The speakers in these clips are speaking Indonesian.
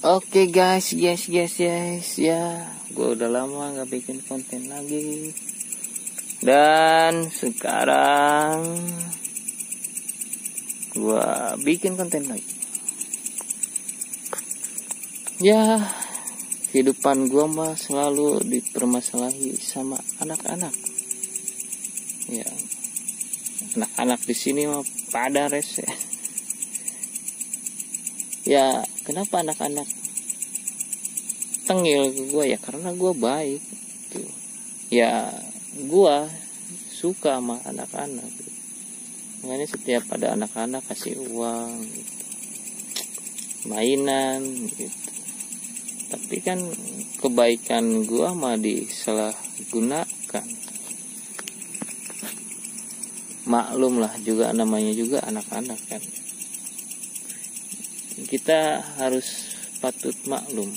Oke guys, ya, gue udah lama nggak bikin konten lagi, dan sekarang gue bikin konten lagi. Ya, kehidupan gue mah selalu dipermasalahi sama anak-anak. Ya, anak-anak di sini mah pada rese. Ya, kenapa anak-anak tengil ke gue? Ya karena gue baik gitu. Ya gue suka sama anak-anak gitu. Makanya setiap ada anak-anak kasih uang gitu, mainan gitu. Tapi kan kebaikan gue mah disalahgunakan. Maklum lah, juga namanya juga anak-anak kan. Kita harus patut maklum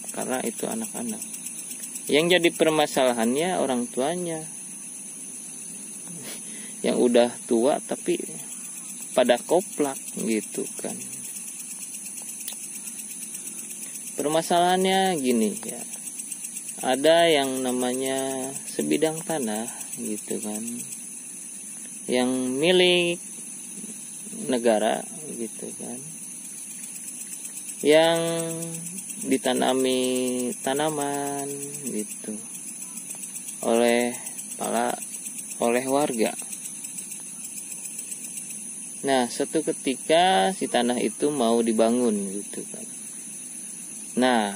karena itu anak-anak. Yang jadi permasalahannya orang tuanya yang udah tua tapi pada koplak gitu kan. Permasalahannya gini ya, ada yang namanya sebidang tanah gitu kan, yang milik negara gitu kan, yang ditanami tanaman gitu oleh warga. Nah, suatu ketika si tanah itu mau dibangun gitu kan. Nah,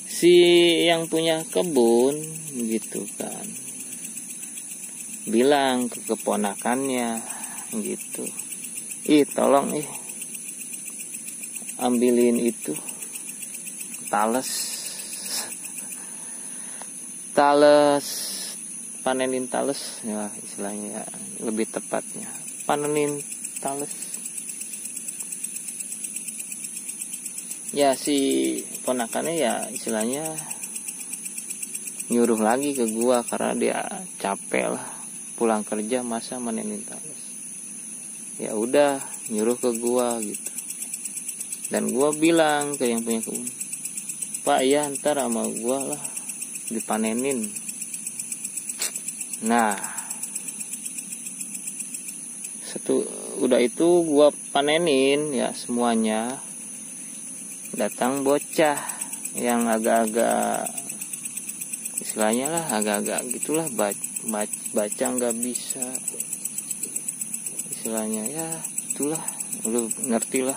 si yang punya kebun gitu kan bilang ke keponakannya gitu, tolong ambilin itu tales, panenin tales ya istilahnya, ya lebih tepatnya panenin tales. Ya si ponakannya ya istilahnya nyuruh lagi ke gua karena dia capek lah pulang kerja masa manenin tales. Ya udah nyuruh ke gua gitu. Dan gua bilang ke yang punya kebun, Pak ya ntar sama gua lah dipanenin. Nah, udah itu gua panenin ya semuanya. Datang bocah yang agak-agak istilahnya lah agak-agak gitulah, baca nggak bisa istilahnya, ya itulah, lu ngerti lah.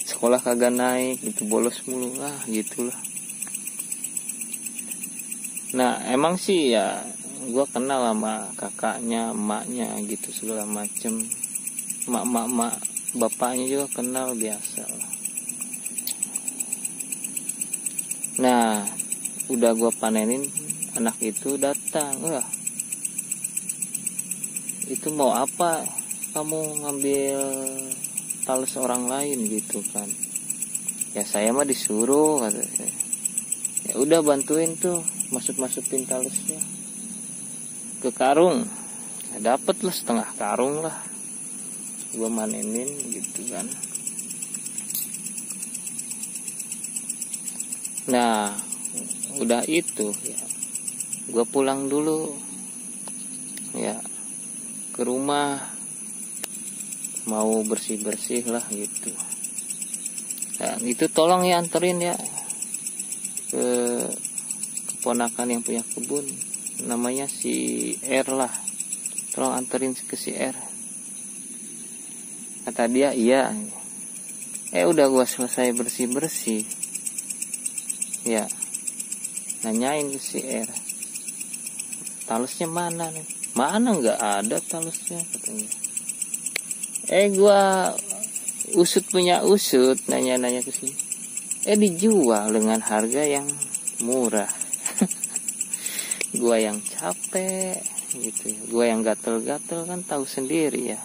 Sekolah kagak naik itu, bolos mulu lah gitulah. Nah emang sih ya gue kenal sama kakaknya, emaknya gitu segala macem, mak bapaknya juga kenal biasa lah. Nah udah gue panenin, anak itu datang, itu mau apa kamu ngambil tales orang lain gitu kan. Ya saya mah disuruh katanya. Ya udah bantuin tuh masukin talesnya ke karung. Ya dapet lah setengah karung lah gua manenin gitu kan. Nah udah itu ya gua pulang dulu ya ke rumah, mau bersih-bersih lah gitu. Nah, itu tolong ya anterin ya ke keponakan yang punya kebun, namanya si R lah, tolong anterin ke si R. Kata dia iya. Udah gua selesai bersih-bersih ya, nanyain ke si R, talesnya mana nih? Mana nggak ada talesnya katanya. Gua punya usut nanya-nanya ke sini. Dijual dengan harga yang murah. Gua yang capek gitu ya. Gua yang gatel-gatel kan tahu sendiri ya.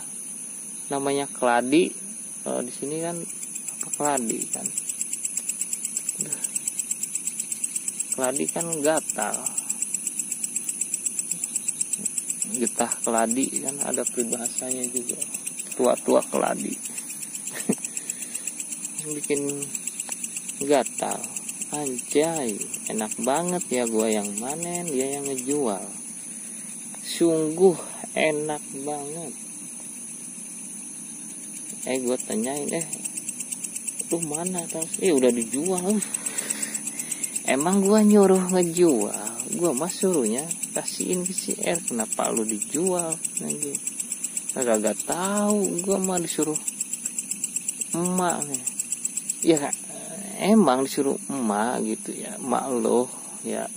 Namanya keladi. Kalau di sini kan apa keladi kan? Keladi kan gatal. Getah keladi kan ada peribahasanya juga. Tua-tua keladi. bikin gatal. Anjay, enak banget ya gua yang manen, dia yang ngejual. Sungguh enak banget. Gua tanyain, lu mana tas? Udah dijual. Emang gua nyuruh ngejual, gua mah suruhnya kasihin ke si R. Kenapa lu dijual lagi? Kagak tahu, gua mah disuruh emak nih. Ya emang disuruh emak gitu ya, emak lo ya.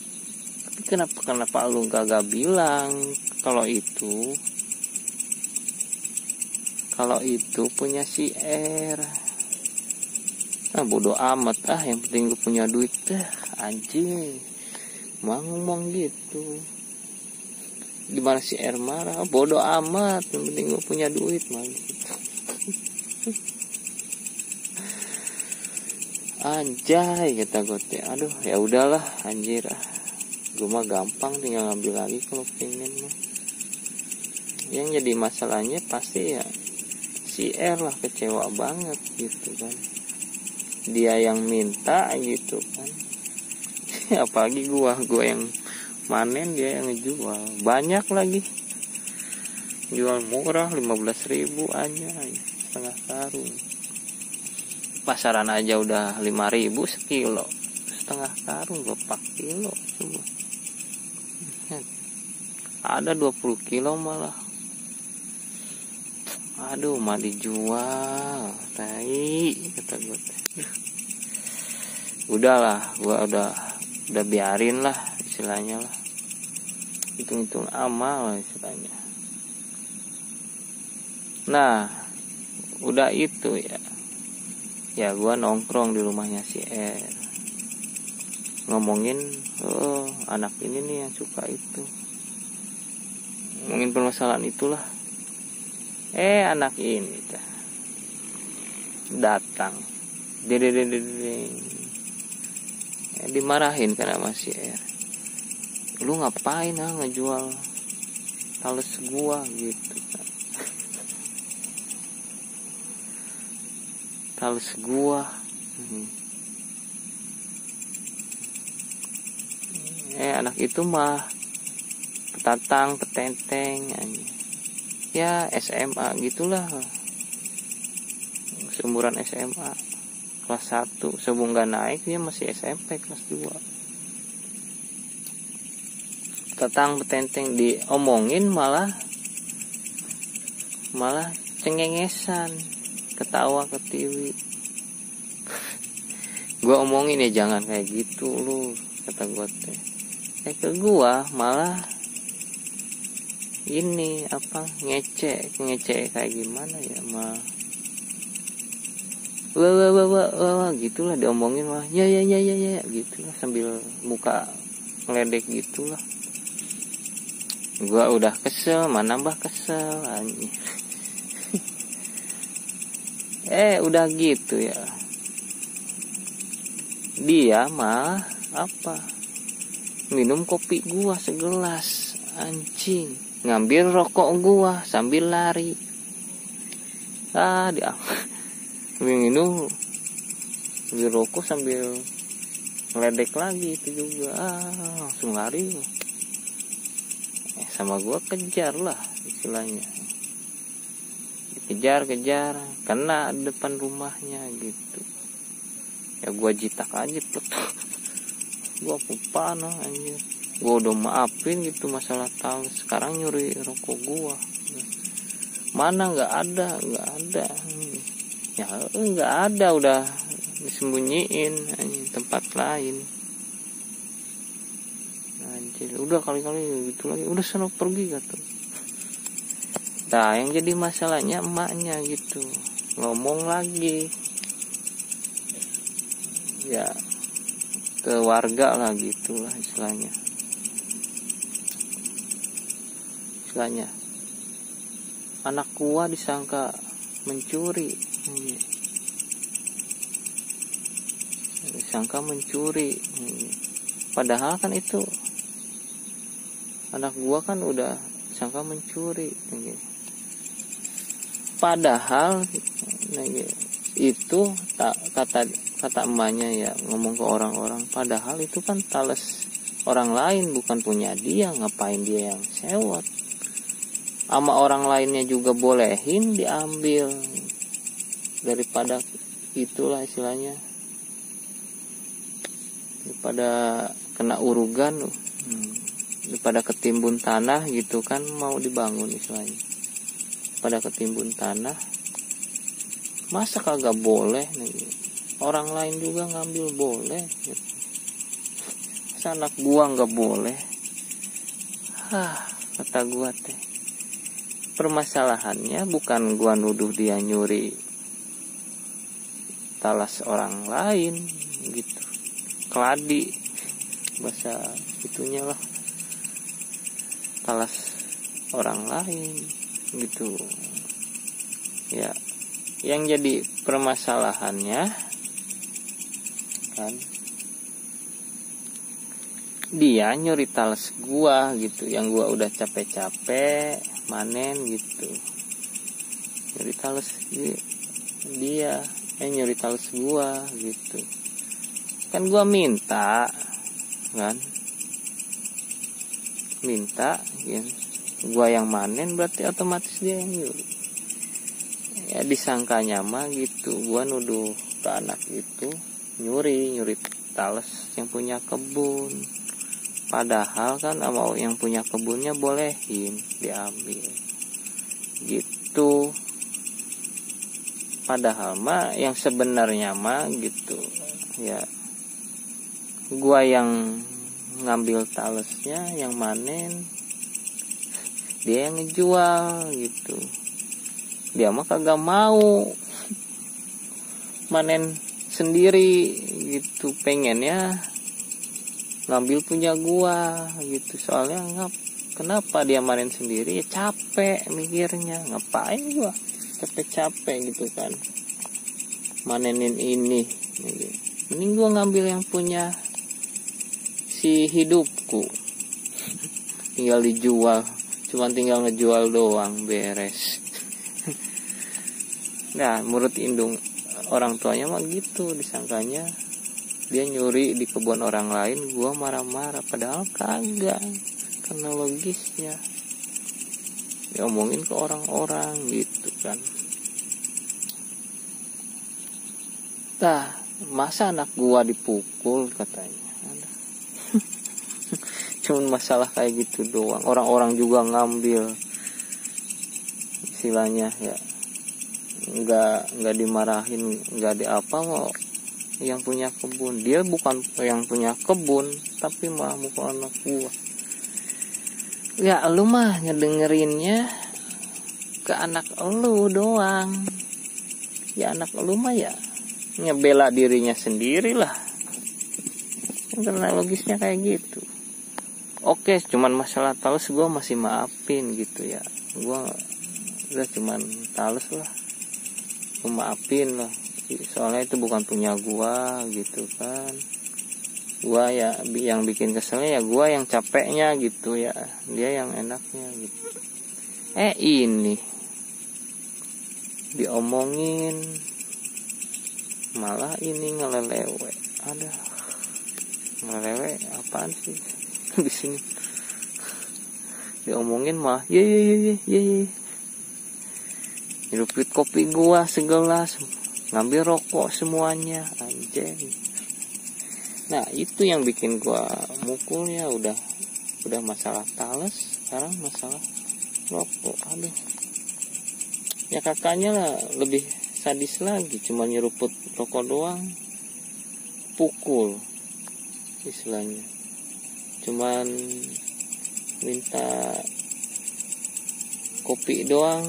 Tapi kenapa lu kagak bilang kalau itu punya si R? Bodo amat yang penting gue punya duit anjing. Mau ngomong gitu, gimana si R marah? Bodo amat, yang penting gue punya duit mah gitu. Anjay, kata gue teh. Aduh, ya udahlah anjir. Gue mah gampang tinggal ngambil lagi kalau pengen mah. Yang jadi masalahnya pasti ya si R lah, kecewa banget gitu kan. Dia yang minta gitu kan. Apalagi gue yang manen, dia yang ngejual. Banyak lagi. Jual murah 15.000 aja, setengah karung. Pasaran aja udah 5.000 sekilo, setengah karung 4 kilo coba. Ada 20 kilo malah. Aduh, mah dijual, tai, kata gue. Udahlah, gua udah biarin lah istilahnya lah. Hitung-hitung amal istilahnya. Nah, udah itu ya. Ya gua nongkrong di rumahnya si R, ngomongin anak ini nih yang suka itu, ngomongin permasalahan itulah. Anak ini datang, dimarahin kan sama si R. Lu ngapain ngejual tales gua gitu kan. Tales gua. Anak itu mah petenteng ya, SMA gitulah, seumuran SMA kelas 1, sebelum gak naik dia masih SMP kelas 2. Petenteng diomongin malah cengengesan, ketawa ketiwi. Gua omongin ya jangan kayak gitu lu, kata gua teh. Ke gua malah ini ngecek kayak gimana ya mah. Wah gitulah diomongin mah. Ya gitulah sambil muka ngeledek gitulah. Gua udah kesel, nambah kesel anjing. Udah gitu ya. Dia mah minum kopi gua segelas, anjing. Ngambil rokok gua sambil lari. Dia minum sambil rokok sambil ngeledek lagi itu juga. Langsung lari. Sama gua kejar lah istilahnya. Kejar kena depan rumahnya gitu. Ya gua jitak aja tuh. Gua panah anjir. Gua udah maafin gitu masalah tales, sekarang nyuri rokok gua. Mana nggak ada. Ya nggak ada, udah disembunyiin anjir, tempat lain. Anjir, udah kali-kali gitu lagi, udah sana pergi kata. Nah, yang jadi masalahnya emaknya gitu. Ngomong lagi. Ya ke warga lah gitulah istilahnya. Anak gua disangka mencuri. Padahal kan itu anak gua kan udah disangka mencuri. Padahal itu kata emaknya ya, ngomong ke orang-orang, padahal itu kan talas orang lain, bukan punya dia, ngapain dia yang sewot. Sama orang lainnya juga bolehin diambil, daripada itulah istilahnya, daripada kena urugan, daripada ketimbun tanah gitu kan, mau dibangun istilahnya, pada ketimbun tanah, masa kagak boleh nih? Orang lain juga ngambil boleh gitu. Masa anak gua nggak boleh? Kata gua teh, permasalahannya bukan gua nuduh dia nyuri talas orang lain gitu, keladi bahasa itunya lah, talas orang lain gitu ya. Yang jadi permasalahannya kan, dia nyuri talas gua gitu, yang gua udah capek-capek manen gitu, nyuri talas dia, nyuri talas gua gitu kan. Gua minta kan, minta ya, gua yang manen, berarti otomatis dia yang nyuri ya. Disangkanya mah gitu, gua nuduh ke anak itu nyuri talas yang punya kebun, padahal kan mau yang punya kebunnya bolehin diambil gitu. Padahal mah yang sebenarnya mah gitu ya, gua yang ngambil talasnya, yang manen, dia yang ngejual gitu. Dia mah kagak mau manen sendiri gitu, pengennya ngambil punya gua gitu. Soalnya kenapa dia manen sendiri? Ya capek mikirnya, ngapain gua capek-capek gitu kan manenin ini gitu. Mending gua ngambil yang punya si hidupku, tinggal dijual, cuman tinggal ngejual doang, beres. Nah, menurut indung orang tuanya mah gitu, disangkanya dia nyuri di kebun orang lain, gua marah-marah, padahal kagak, karena logisnya diomongin ke orang-orang gitu kan. Tah, masa anak gua dipukul katanya. Cuman masalah kayak gitu doang, orang-orang juga ngambil istilahnya ya, nggak dimarahin, nggak di apa, mau yang punya kebun. Dia bukan yang punya kebun, tapi mah mukul anak gua. Ya lu mah ngedengerinnya ke anak lu doang. Ya anak lu mah ya ngebela dirinya sendiri lah, karena logisnya kayak gitu. Oke, cuman masalah talas gue masih maafin gitu ya, gue udah cuman talas lah, gue maafin lah, soalnya itu bukan punya gue gitu kan. Gue ya yang bikin keselnya ya, gue yang capeknya gitu ya, dia yang enaknya gitu. Ini diomongin malah ini ngelelewe. Ada ngelelewe apaan sih di sini, diomongin mah ye nyerupit kopi gua segelas, ngambil rokok semuanya, anjing. Nah itu yang bikin gua mukulnya, udah masalah talas, sekarang masalah rokok. Aduh, ya kakaknya lah lebih sadis lagi, cuma nyeruput rokok doang pukul istilahnya, cuman minta kopi doang,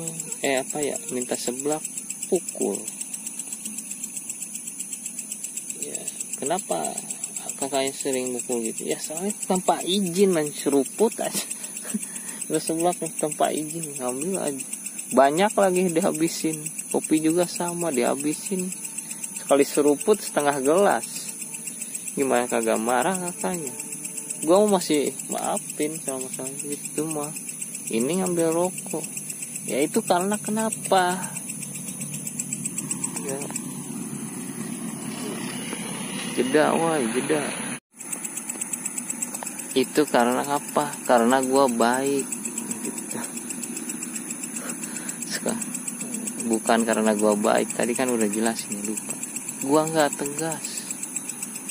minta seblak pukul. Ya kenapa kakaknya sering mukul gitu? Ya soalnya tanpa izin, main seruput aja. Udah seblak tanpa izin ngambil aja, banyak lagi dihabisin. Kopi juga sama dihabisin, sekali seruput setengah gelas. Gimana kagak marah kakaknya? Gua masih maafin sama masalah itu mah. Ini ngambil rokok, ya itu karena kenapa ya, jeda. Itu karena apa? Karena gua baik gitu. Bukan karena gua baik, tadi kan udah jelas ini, lupa. Gua nggak tegas,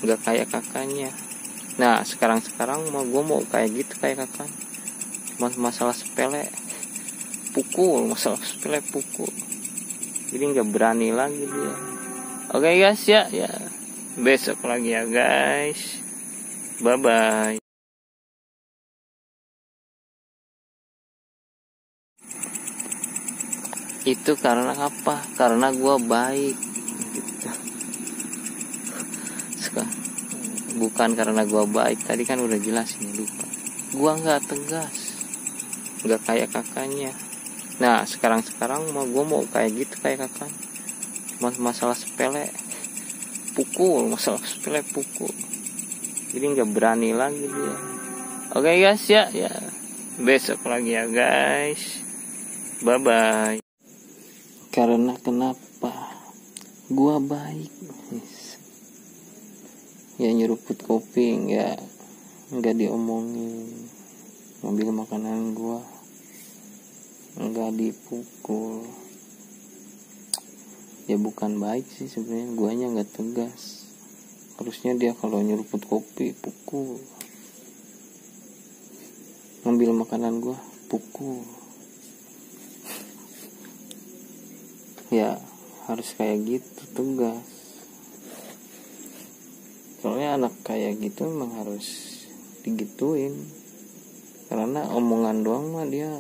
nggak kayak kakaknya. Nah sekarang gua mau kayak gitu kayak kakak. Masalah sepele pukul, jadi nggak berani lagi dia. Oke guys, ya besok lagi ya guys, bye bye. Itu karena apa? Karena gua baik gitu. Bukan karena gua baik, tadi kan udah jelas ini, lupa. Gua nggak tegas, nggak kayak kakaknya. Nah sekarang gua mau kayak gitu kayak kakak. Masalah sepele pukul, jadi nggak berani lagi dia. Oke guys, ya besok lagi ya guys, bye bye. Karena kenapa? Gua baik, ya nyeruput kopi nggak diomongin, ngambil makanan gua nggak dipukul. Ya bukan baik sih sebenarnya, guanya nggak tegas. Harusnya dia kalau nyeruput kopi pukul, ngambil makanan gua pukul. Ya harus kayak gitu, tegas. Soalnya anak kayak gitu memang harus digituin, karena omongan doang mah dia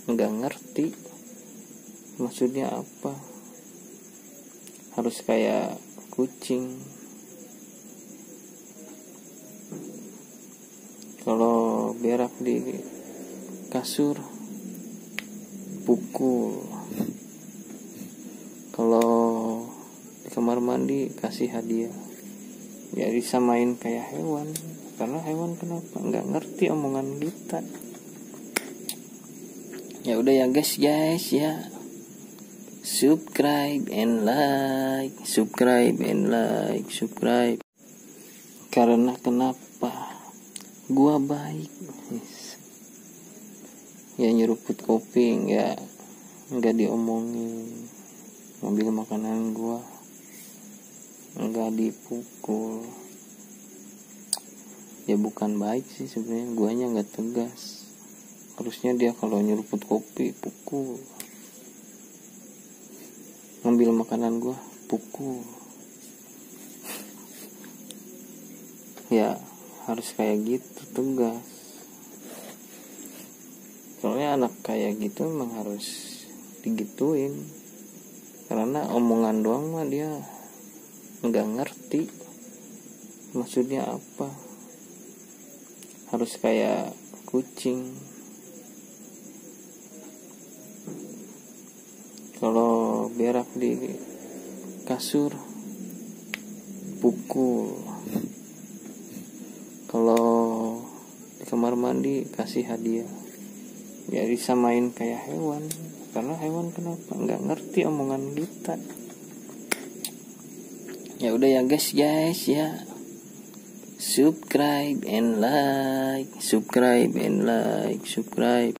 nggak ngerti maksudnya apa. Harus kayak kucing, kalau berak di kasur pukul, kalau di kamar mandi kasih hadiah. Ya disamain kayak hewan, karena hewan kenapa nggak ngerti omongan kita. Ya udah ya guys ya, subscribe and like. Karena kenapa? Gua baik, ya nyeruput kopi nggak diomongin, ngambil makanan gua nggak dipukul. Ya bukan baik sih sebenarnya, guanya nggak tegas. Harusnya dia kalau nyeruput kopi pukul, ngambil makanan gua pukul. Ya harus kayak gitu, tegas. Soalnya anak kayak gitu memang harus digituin, karena omongan doang mah dia nggak ngerti maksudnya apa. Harus kayak kucing, kalau berak di kasur pukul, kalau di kamar mandi kasih hadiah. Ya disamain kayak hewan, karena hewan kenapa nggak ngerti omongan kita. Ya udah ya guys ya, subscribe and like.